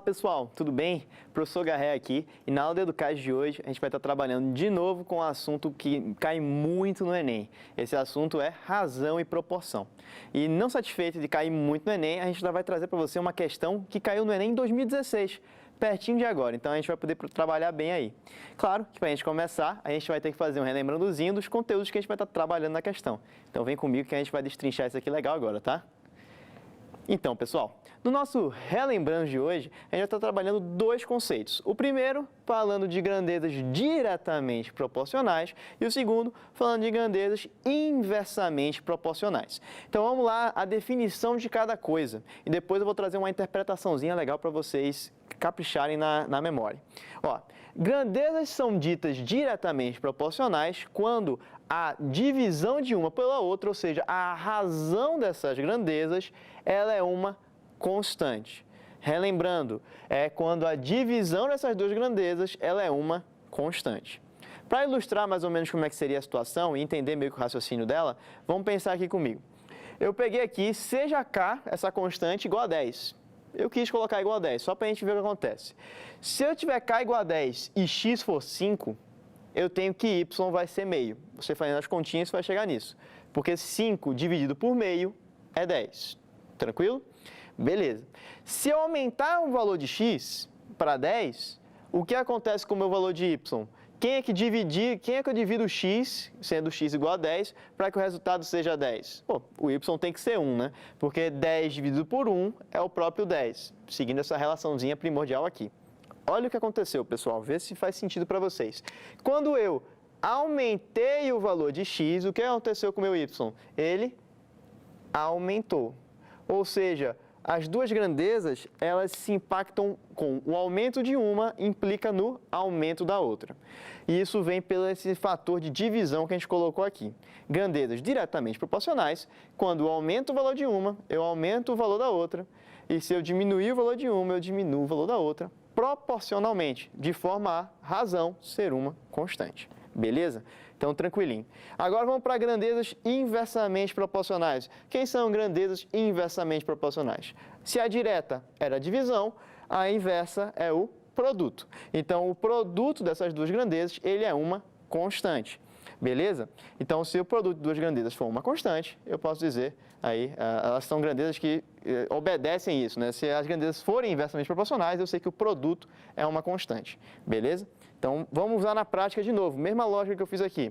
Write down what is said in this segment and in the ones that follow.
pessoal, tudo bem? Professor Garré aqui e na aula do Educad de hoje a gente vai estar trabalhando de novo com um assunto que cai muito no Enem. Esse assunto é razão e proporção. E não satisfeito de cair muito no Enem, a gente já vai trazer para você uma questão que caiu no Enem em 2016, pertinho de agora, então a gente vai poder trabalhar bem aí. Claro que para a gente começar, a gente vai ter que fazer um relembrandozinho dos conteúdos que a gente vai estar trabalhando na questão. Então vem comigo que a gente vai destrinchar isso aqui legal agora, tá? Então, pessoal, no nosso Relembrando de hoje, a gente vai estar trabalhando dois conceitos. O primeiro, falando de grandezas diretamente proporcionais, e o segundo, falando de grandezas inversamente proporcionais. Então, vamos lá, a definição de cada coisa. E depois eu vou trazer uma interpretaçãozinha legal para vocês capricharem na memória. Ó, grandezas são ditas diretamente proporcionais quando a divisão de uma pela outra, ou seja, a razão dessas grandezas, ela é uma constante. Relembrando, é quando a divisão dessas duas grandezas, ela é uma constante. Para ilustrar mais ou menos como é que seria a situação e entender meio que o raciocínio dela, vamos pensar aqui comigo. Eu peguei aqui, seja K, essa constante, igual a 10. Eu quis colocar igual a 10, só para a gente ver o que acontece. Se eu tiver K igual a 10 e X for 5, eu tenho que Y vai ser meio. Você fazendo as continhas, você vai chegar nisso. Porque 5 dividido por meio é 10. Tranquilo? Beleza. Se eu aumentar o valor de X para 10, o que acontece com o meu valor de Y? Quem é que eu divido X, sendo X igual a 10, para que o resultado seja 10? Pô, o Y tem que ser 1, né? Porque 10 dividido por 1 é o próprio 10, seguindo essa relaçãozinha primordial aqui. Olha o que aconteceu, pessoal, vê se faz sentido para vocês. Quando eu aumentei o valor de X, o que aconteceu com o meu Y? Ele aumentou. Ou seja, as duas grandezas, elas se impactam com o aumento de uma, implica no aumento da outra. E isso vem pelo esse fator de divisão que a gente colocou aqui. Grandezas diretamente proporcionais, quando eu aumento o valor de uma, eu aumento o valor da outra. E se eu diminuir o valor de uma, eu diminuo o valor da outra, proporcionalmente, de forma a razão ser uma constante. Beleza? Então, tranquilinho. Agora vamos para grandezas inversamente proporcionais. Quem são grandezas inversamente proporcionais? Se a direta era a divisão, a inversa é o produto. Então, o produto dessas duas grandezas, ele é uma constante. Beleza? Então, se o produto de duas grandezas for uma constante, eu posso dizer aí, elas são grandezas que obedecem isso, né? Se as grandezas forem inversamente proporcionais, eu sei que o produto é uma constante. Beleza? Então, vamos usar na prática de novo, mesma lógica que eu fiz aqui.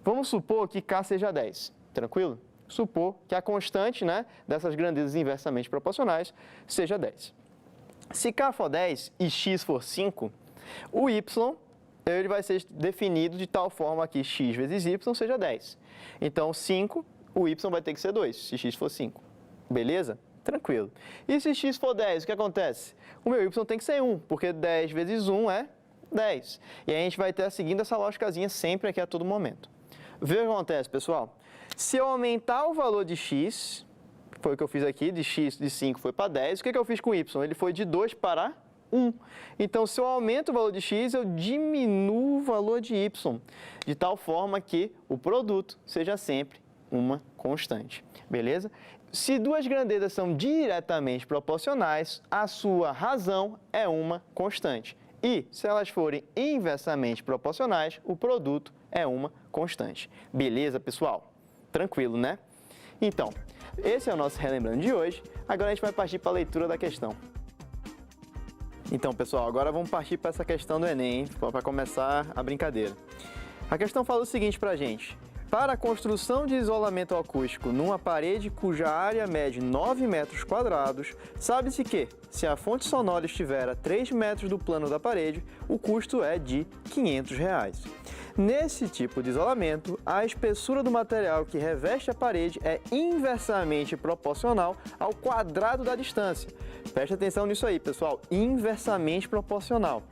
Vamos supor que K seja 10, tranquilo? Supor que a constante, né, dessas grandezas inversamente proporcionais seja 10. Se K for 10 e X for 5, o Y ele vai ser definido de tal forma que X vezes Y seja 10. Então, 5, o Y vai ter que ser 2, se X for 5. Beleza? Tranquilo. E se X for 10, o que acontece? O meu Y tem que ser 1, porque 10 vezes 1 é 10. E aí a gente vai estar seguindo essa lógicazinha sempre aqui a todo momento. Vê o que acontece, pessoal? Se eu aumentar o valor de X, foi o que eu fiz aqui, de X de 5 foi para 10, o que eu fiz com Y? Ele foi de 2 para 1. Então, se eu aumento o valor de X, eu diminuo o valor de Y, de tal forma que o produto seja sempre uma constante. Beleza? Se duas grandezas são diretamente proporcionais, a sua razão é uma constante. E, se elas forem inversamente proporcionais, o produto é uma constante. Beleza, pessoal? Tranquilo, né? Então, esse é o nosso Relembrando de hoje. Agora a gente vai partir para a leitura da questão. Então, pessoal, agora vamos partir para essa questão do Enem, para começar a brincadeira. A questão fala o seguinte para a gente. Para a construção de isolamento acústico numa parede cuja área mede 9 metros quadrados, sabe-se que, se a fonte sonora estiver a 3 metros do plano da parede, o custo é de R$500. Nesse tipo de isolamento, a espessura do material que reveste a parede é inversamente proporcional ao quadrado da distância. Preste atenção nisso aí, pessoal, inversamente proporcional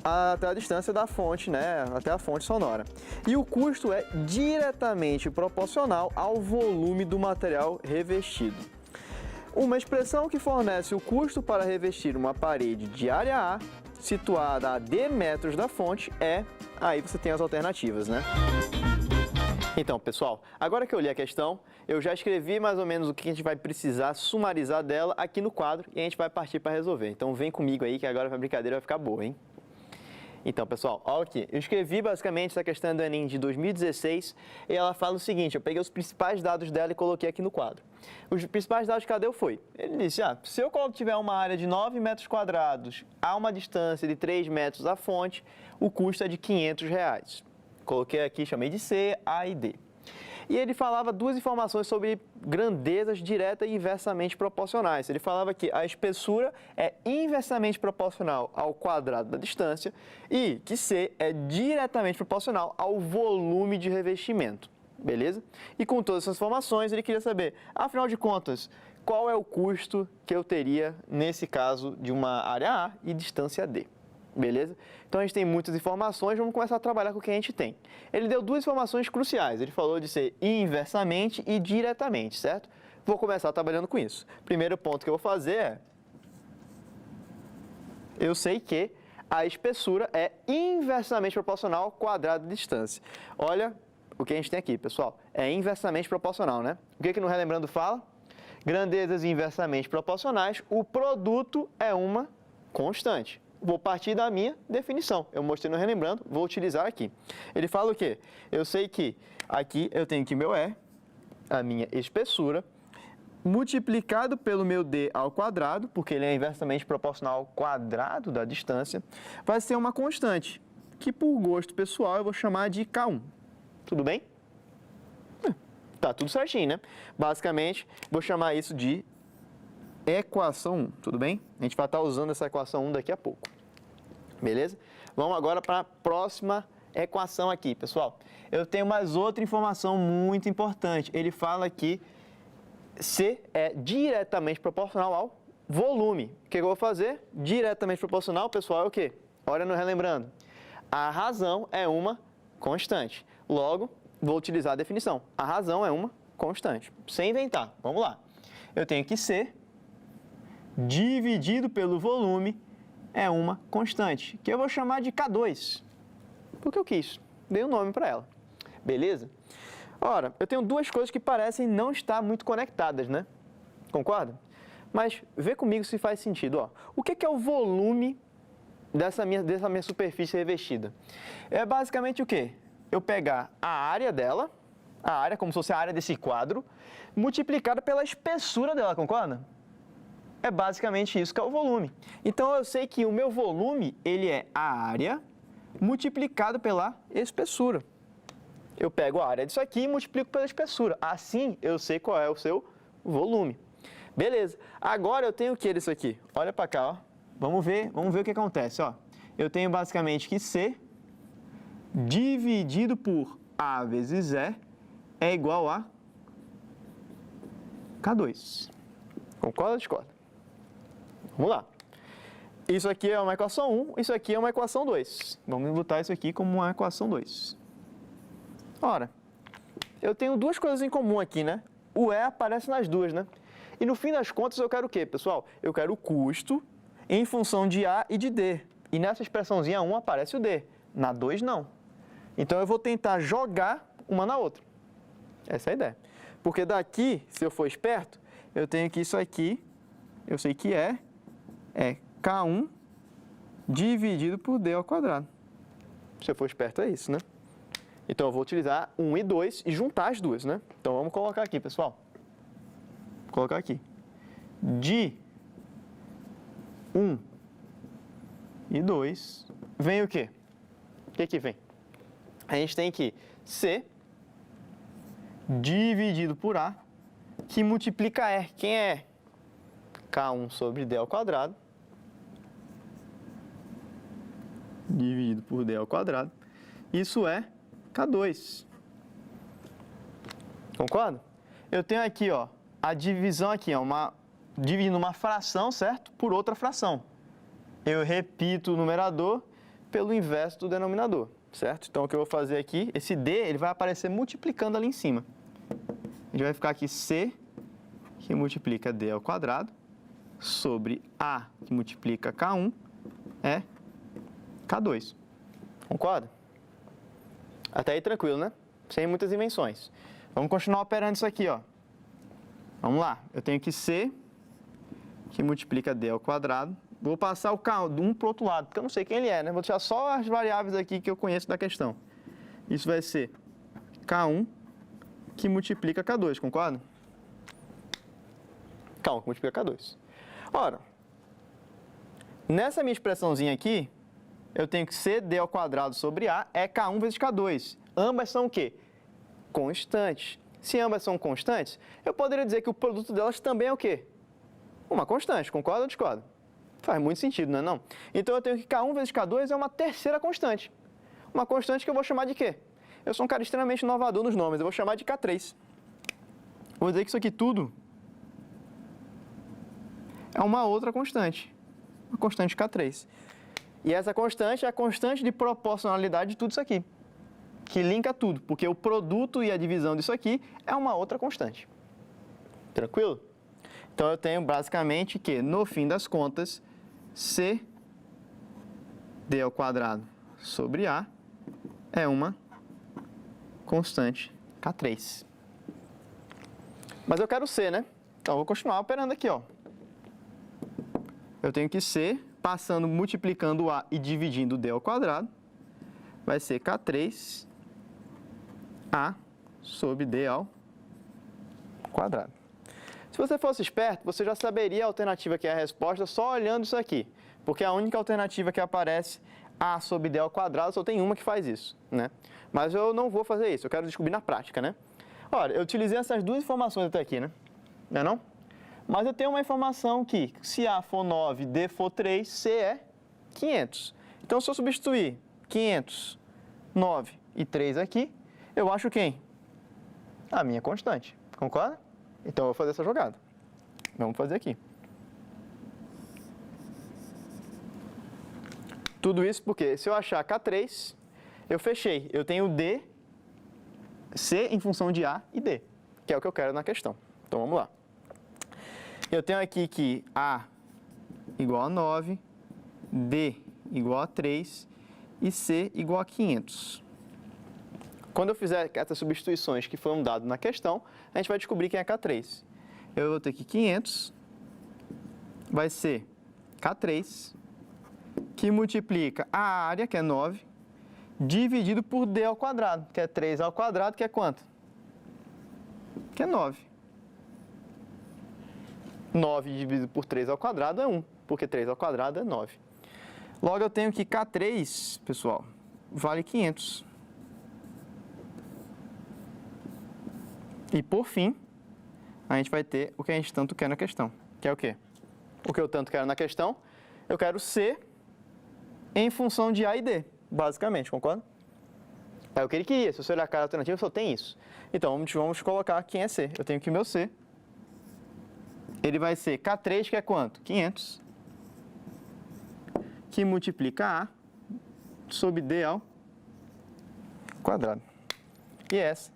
até a distância da fonte, né, até a fonte sonora. E o custo é diretamente proporcional ao volume do material revestido. Uma expressão que fornece o custo para revestir uma parede de área A, situada a D metros da fonte, aí você tem as alternativas, né? Então, pessoal, agora que eu li a questão, eu já escrevi mais ou menos o que a gente vai precisar sumarizar dela aqui no quadro e a gente vai partir para resolver. Então, vem comigo aí que agora a brincadeira vai ficar boa, hein? Então, pessoal, olha aqui. Eu escrevi basicamente essa questão do Enem de 2016 e ela fala o seguinte, eu peguei os principais dados dela e coloquei aqui no quadro. Os principais dados de Cadeu foi, ele disse, se eu tiver uma área de 9 metros quadrados a uma distância de 3 metros da fonte, o custo é de R$500. Coloquei aqui, chamei de C, A e D. E ele falava duas informações sobre grandezas direta e inversamente proporcionais. Ele falava que a espessura é inversamente proporcional ao quadrado da distância e que C é diretamente proporcional ao volume de revestimento. Beleza? E com todas essas informações, ele queria saber, afinal de contas, qual é o custo que eu teria, nesse caso, de uma área A e distância D. Beleza? Então, a gente tem muitas informações, vamos começar a trabalhar com o que a gente tem. Ele deu duas informações cruciais, ele falou de ser inversamente e diretamente, certo? Vou começar trabalhando com isso. Primeiro ponto que eu vou fazer é, eu sei que a espessura é inversamente proporcional ao quadrado de distância. Olha o que a gente tem aqui, pessoal, é inversamente proporcional, né? O que no Relembrando fala? Grandezas inversamente proporcionais, o produto é uma constante. Vou partir da minha definição. Eu mostrei no Relembrando, vou utilizar aqui. Ele fala o quê? Eu sei que aqui eu tenho que meu E, a minha espessura, multiplicado pelo meu D ao quadrado, porque ele é inversamente proporcional ao quadrado da distância, vai ser uma constante, que por gosto pessoal eu vou chamar de K1. Tudo bem? Tá tudo certinho, né? Basicamente, vou chamar isso de equação 1, tudo bem? A gente vai estar usando essa equação 1 daqui a pouco, beleza? Vamos agora para a próxima equação aqui, pessoal. Eu tenho mais outra informação muito importante. Ele fala que C é diretamente proporcional ao volume. O que eu vou fazer? Diretamente proporcional, pessoal, é o quê? Olha no Relembrando. A razão é uma constante. Logo, vou utilizar a definição. A razão é uma constante. Sem inventar. Vamos lá. Eu tenho que C dividido pelo volume é uma constante, que eu vou chamar de K2, porque eu quis, dei um nome para ela, beleza? Ora, eu tenho duas coisas que parecem não estar muito conectadas, né? Concorda? Mas vê comigo se faz sentido, ó. O que é o volume dessa minha superfície revestida? É basicamente o quê? Eu pegar a área dela, a área como se fosse a área desse quadro, multiplicada pela espessura dela, concorda? É basicamente isso que é o volume. Então, eu sei que o meu volume, ele é a área multiplicado pela espessura. Eu pego a área disso aqui e multiplico pela espessura. Assim, eu sei qual é o seu volume. Beleza. Agora, eu tenho o que disso aqui? Olha para cá, ó. Vamos ver o que acontece, ó. Eu tenho basicamente que C dividido por A vezes E é igual a K2. Concorda ou discorda? Vamos lá. Isso aqui é uma equação 1, isso aqui é uma equação 2. Vamos botar isso aqui como uma equação 2. Ora, eu tenho duas coisas em comum aqui, né? O E aparece nas duas, né? E no fim das contas eu quero o quê, pessoal? Eu quero o custo em função de A e de D. E nessa expressãozinha 1 aparece o D. Na 2 não. Então eu vou tentar jogar uma na outra. Essa é a ideia. Porque daqui, se eu for esperto, eu tenho que isso aqui, eu sei que é K1 dividido por D ao quadrado. Se eu for esperto, é isso, né? Então, eu vou utilizar 1 e 2 e juntar as duas, né? Então, vamos colocar aqui, pessoal. Vou colocar aqui. De 1 e 2, vem o quê? O que vem? A gente tem que C dividido por A, que multiplica E. Quem é? K1 sobre D ao quadrado, dividido por D ao quadrado. Isso é K2. Concorda? Eu tenho aqui, ó, a divisão aqui, ó, dividindo uma fração, certo? Por outra fração. Eu repito o numerador pelo inverso do denominador, certo? Então, o que eu vou fazer aqui, esse D, ele vai aparecer multiplicando ali em cima. Ele vai ficar aqui C, que multiplica D ao quadrado, sobre A, que multiplica K1, é K2. Concorda? Até aí tranquilo, né? sem muitas invenções. Vamos continuar operando isso aqui, ó. Vamos lá, eu tenho que C, que multiplica D ao quadrado. Vou passar o K1 para o outro lado, porque eu não sei quem ele é, né? Vou deixar só as variáveis aqui que eu conheço da questão. Isso vai ser K1, que multiplica K2, concorda? K1 que multiplica K2. Ora, nessa minha expressãozinha aqui, eu tenho que C, D ao quadrado sobre A é K1 vezes K2. Ambas são o quê? Constantes. Se ambas são constantes, eu poderia dizer que o produto delas também é o quê? Uma constante, concorda ou discorda? Faz muito sentido, não é não? Então eu tenho que K1 vezes K2 é uma terceira constante. Uma constante que eu vou chamar de quê? Eu sou um cara extremamente inovador nos nomes, eu vou chamar de K3. Vou dizer que isso aqui tudo é uma outra constante. Uma constante K3. E essa constante é a constante de proporcionalidade de tudo isso aqui, que linka tudo, porque o produto e a divisão disso aqui é uma outra constante. Tranquilo? Então eu tenho basicamente que, no fim das contas, C D ao quadrado sobre A é uma constante K3. Mas eu quero C, né? Então eu vou continuar operando aqui, ó. Eu tenho que C, passando, multiplicando A e dividindo D ao quadrado, vai ser K3 A sobre D ao quadrado. Se você fosse esperto, você já saberia a alternativa que é a resposta só olhando isso aqui. Porque a única alternativa que aparece, A sobre D ao quadrado, só tem uma que faz isso, né? Mas eu não vou fazer isso, eu quero descobrir na prática, né? Olha, eu utilizei essas duas informações até aqui, né? Não é não? Mas eu tenho uma informação que, se A for 9, D for 3, C é 500. Então, se eu substituir 500, 9 e 3 aqui, eu acho quem? A minha constante. Concorda? Então, eu vou fazer essa jogada. Vamos fazer aqui. Tudo isso porque, se eu achar K3, eu fechei. Eu tenho D, C em função de A e D, que é o que eu quero na questão. Então, vamos lá. Eu tenho aqui que A igual a 9, D igual a 3 e C igual a 500. Quando eu fizer essas substituições que foram dadas na questão, a gente vai descobrir quem é K3. Eu vou ter que 500 vai ser K3, que multiplica a área, que é 9, dividido por D ao quadrado, que é 3 ao quadrado, que é quanto? Que é 9. 9 dividido por 3 ao quadrado é 1, porque 3 ao quadrado é 9. Logo, eu tenho que K3, pessoal, vale 500. E, por fim, a gente vai ter o que a gente tanto quer na questão, que é o quê? O que eu tanto quero na questão, eu quero C em função de A e D, basicamente, concorda? É o que ele queria, se você olhar a cara alternativa, só tem isso. Então, vamos colocar quem é C. Eu tenho que meu C, ele vai ser K3, que é quanto? 500, que multiplica A sobre D ao quadrado. E essa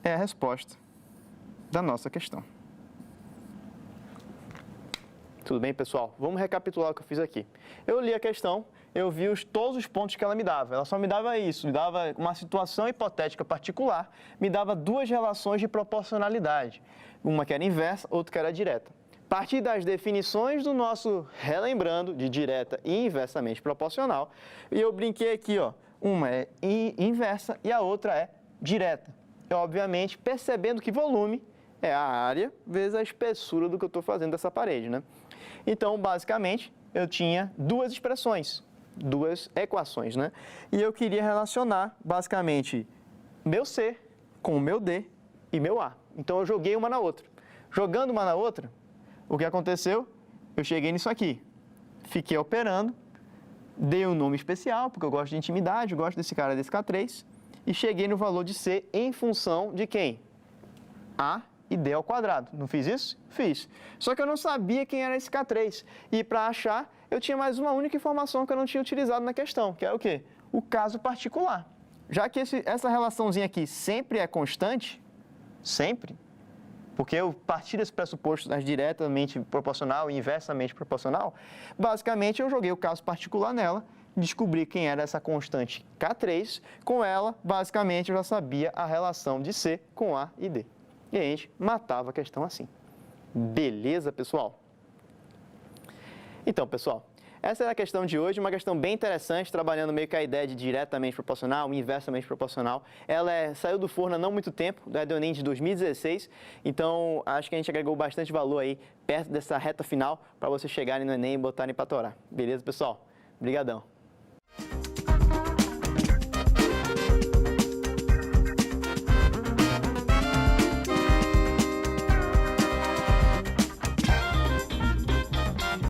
é a resposta da nossa questão. Tudo bem, pessoal? Vamos recapitular o que eu fiz aqui. Eu li a questão, eu vi todos os pontos que ela me dava. Ela só me dava isso, me dava uma situação hipotética particular, me dava duas relações de proporcionalidade. Uma que era inversa, outra que era direta. A partir das definições do nosso relembrando de direta e inversamente proporcional, e eu brinquei aqui, ó, uma é inversa e a outra é direta. Eu, obviamente, percebendo que volume é a área vezes a espessura do que eu estou fazendo dessa parede, né? Então, basicamente, eu tinha duas expressões, duas equações, né? E eu queria relacionar, basicamente, meu C com o meu D e meu A. Então, eu joguei uma na outra. Jogando uma na outra, o que aconteceu? Eu cheguei nisso aqui. Fiquei operando, dei um nome especial, porque eu gosto de intimidade, eu gosto desse cara, desse K3, e cheguei no valor de C em função de quem? A e D ao quadrado. Não fiz isso? Fiz. Só que eu não sabia quem era esse K3. E para achar, eu tinha mais uma única informação que eu não tinha utilizado na questão, que é o quê? O caso particular. Já que essa relaçãozinha aqui sempre é constante, sempre, porque eu parti desse pressuposto das diretamente proporcional e inversamente proporcional, basicamente eu joguei o caso particular nela, descobri quem era essa constante K3. Com ela, basicamente, eu já sabia a relação de C com A e D. E a gente matava a questão assim. Beleza, pessoal? Então, pessoal, essa era a questão de hoje, uma questão bem interessante, trabalhando meio que a ideia de diretamente proporcional, inversamente proporcional. Ela saiu do forno há não muito tempo, do Enem de 2016, então acho que a gente agregou bastante valor aí perto dessa reta final para vocês chegarem no Enem e botarem para torar. Beleza, pessoal? Obrigadão.